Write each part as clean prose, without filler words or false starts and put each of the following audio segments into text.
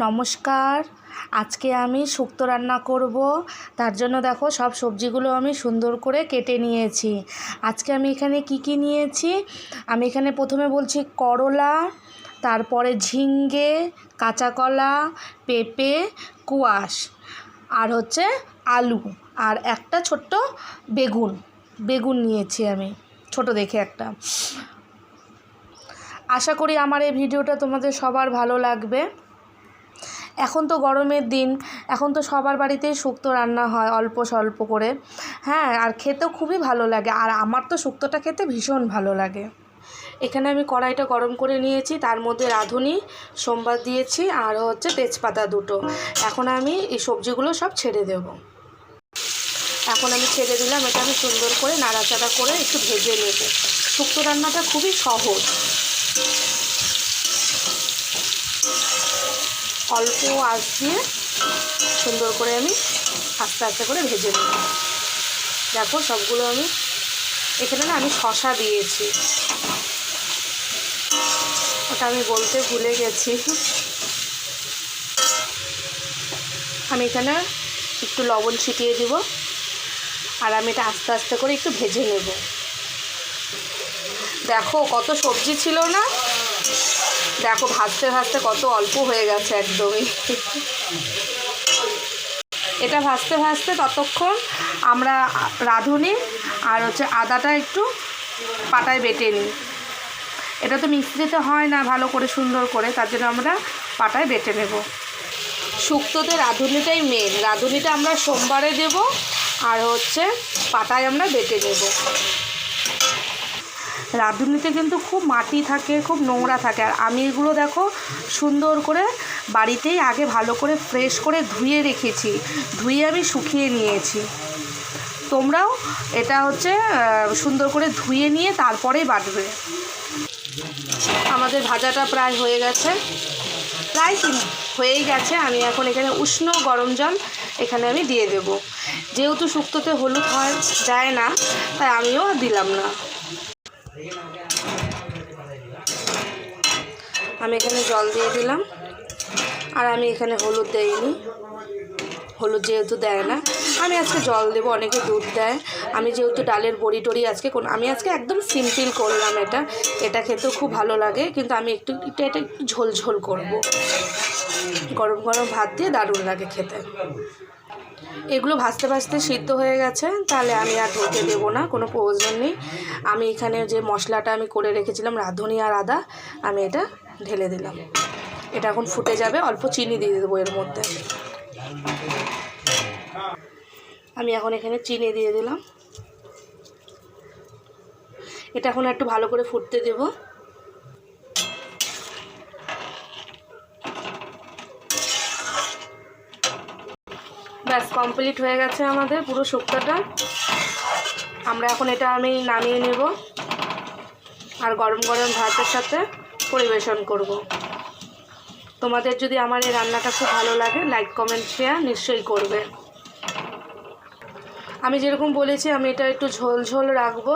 নমস্কার। আজকে আমি শুক্তো রান্না করব। তার জন্য দেখো সব সবজিগুলো আমি সুন্দর করে কেটে নিয়েছি। আজকে আমি এখানে কি নিয়েছি, আমি এখানে প্রথমে বলছি করলা, তারপরে ঝিঙ্গে, কাঁচা কলা, পেঁপে, কুয়াশ, আর হচ্ছে আলু, আর একটা ছোট্ট বেগুন নিয়েছি আমি, ছোট দেখে একটা। আশা করি আমার এই ভিডিওটা তোমাদের সবার ভালো লাগবে। এখন তো গরমের দিন, এখন তো সবার বাড়িতেই শুক্তো রান্না হয় অল্প স্বল্প করে, হ্যাঁ, আর খেতেও খুবই ভালো লাগে, আর আমার তো শুক্তোটা খেতে ভীষণ ভালো লাগে। এখানে আমি কড়াইটা গরম করে নিয়েছি, তার মধ্যে রাঁধুনি, সোমবার দিয়েছি, আর হচ্ছে তেজপাতা দুটো। এখন আমি এই সবজিগুলো সব ছেড়ে দেব। এখন আমি ছেড়ে দিলাম, এটা আমি সুন্দর করে নাড়াচাড়া করে একটু ভেজে নেব। শুক্তো রান্নাটা খুবই সহজ, অল্প আঁচ দিয়ে সুন্দর করে আমি আস্তে আস্তে করে ভেজে নেব। দেখো সবগুলো আমি এখানে আমি শসা দিয়েছি, ওটা আমি বলতে ভুলে গেছি। আমি এখানে একটু লবণ ছিটিয়ে দিব, আর আমি এটা আস্তে আস্তে করে একটু ভেজে নেব। দেখো কত সবজি ছিল না, দেখো ভাজতে ভাজতে কত অল্প হয়ে গেছে একদমই। এটা ভাজতে ভাজতে ততক্ষণ আমরা রাঁধুনি আর হচ্ছে আদাটা একটু পাটায় বেটে নিই। এটা তো মিক্সিতে হয় না ভালো করে সুন্দর করে, তার জন্য আমরা পাটায় বেটে নেব। শুক্তোতে রাঁধুনিটাই মেন, রাঁধুনিটা আমরা সোমবারে দেব, আর হচ্ছে পাটায় আমরা বেটে নেব। রাঁধুনিতে কিন্তু খুব মাটি থাকে, খুব নোংরা থাকে, আর আমি এগুলো দেখো সুন্দর করে বাড়িতেই আগে ভালো করে ফ্রেশ করে ধুয়ে রেখেছি, ধুয়ে আমি শুকিয়ে নিয়েছি। তোমরাও এটা হচ্ছে সুন্দর করে ধুয়ে নিয়ে তারপরেই বাটবে। আমাদের ভাজাটা প্রায় হয়ে গেছে, প্রায় হয়েই গেছে। আমি এখন এখানে উষ্ণ গরম জল এখানে আমি দিয়ে দেব। যেহেতু শুক্তোতে হলুদ হয় যায় না, তাই আমিও দিলাম না। আমি এখানে জল দিয়ে দিলাম, আর আমি এখানে হলুদ দেইনি, হলুদ যেহেতু দেয় না আমি আজকে জল দেব। অনেকে দুধ দেয়, আমি যেহেতু ডালের বড়ি টড়ি আমি আজকে একদম সিম্পল করলাম। এটা খেতেও খুব ভালো লাগে, কিন্তু আমি এটা একটু ঝোল করব। গরম গরম ভাত দিয়ে দারুণ লাগে খেতে। এগুলো ভাজতে ভাজতে সিদ্ধ হয়ে গেছে, তাহলে আমি আর ঢেকে দেবো না, কোনো প্রয়োজন নেই। আমি এখানে যে মশলাটা আমি করে রেখেছিলাম রাঁধুনি আর আদা, আমি এটা ঢেলে দিলাম। এটা এখন ফুটে যাবে, অল্প চিনি দিয়ে দেবো এর মধ্যে। আমি এখন এখানে চিনি দিয়ে দিলাম, এটা এখন একটু ভালো করে ফুটতে দেব। ব্যাস কমপ্লিট হয়ে গেছে আমাদের পুরো শুক্তোটা। আমরা এখন এটা আমি নামিয়ে নেব, আর গরম গরম ভাতের সাথে পরিবেশন করব। তোমাদের যদি আমার এই রান্নাটা খুব ভালো লাগে, লাইক কমেন্ট শেয়ার নিশ্চয়ই করবে। আমি যেরকম বলেছি আমি এটা একটু ঝোল রাখবো।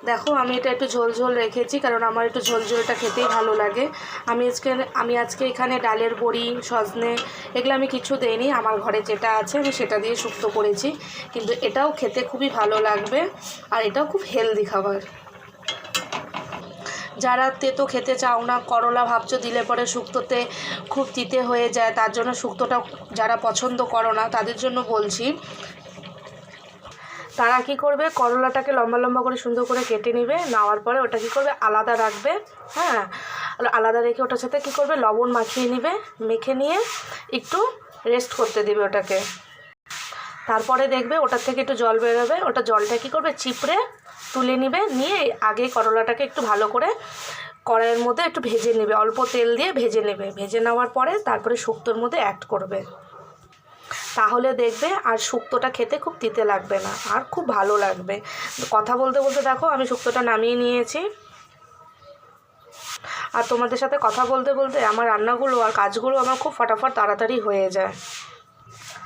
দেখো আমি এটা একটু ঝোল রেখেছি, কারণ আমার একটু ঝোলটা খেতেই ভালো লাগে। আমি আজকে এখানে ডালের বড়ি, সজনে, এগুলো আমি কিছু দেইনি, আমার ঘরে যেটা আছে আমি সেটা দিয়ে শুক্তো করেছি। কিন্তু এটাও খেতে খুবই ভালো লাগবে, আর এটাও খুব হেলদি খাবার। যারা তেতো খেতে চাও না, করলা ভাবছো দিলে পরে শুক্তোতে খুব তিতে হয়ে যায়, তার জন্য শুক্তোটা যারা পছন্দ করো না তাদের জন্য বলছি, তারা কি করবে, করলাটাকে লম্বা লম্বা করে সুন্দর করে কেটে নেবে, নেওয়ার পরে ওটা কি করবে আলাদা রাখবে। হ্যাঁ, আলাদা রেখে ওটার সাথে কি করবে লবণ মাখিয়ে নেবে, মেখে নিয়ে একটু রেস্ট করতে দেবে ওটাকে। তারপরে দেখবে ওটার থেকে একটু জল বেরোবে, ওটা জলটা কি করবে চিপড়ে তুলে নেবে, নিয়ে আগে করলাটাকে একটু ভালো করে কড়াইয়ের মধ্যে একটু ভেজে নেবে, অল্প তেল দিয়ে ভেজে নেবে। ভেজে নেওয়ার পরে তারপরে শুক্তোর মধ্যে অ্যাড করবে, তাহলে দেখবে আর শুক্তোটা খেতে খুব তিতে লাগবে না, আর খুব ভালো লাগবে। কথা বলতে বলতে দেখো আমি শুক্তোটা নামিয়ে নিয়েছি, আর তোমাদের সাথে কথা বলতে বলতে আমার রান্নাগুলো আর কাজগুলো আমার খুব ফটাফট তাড়াতাড়ি হয়ে যায়।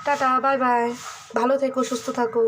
টাটা, বাই বাই, ভালো থেকো, সুস্থ থাকো।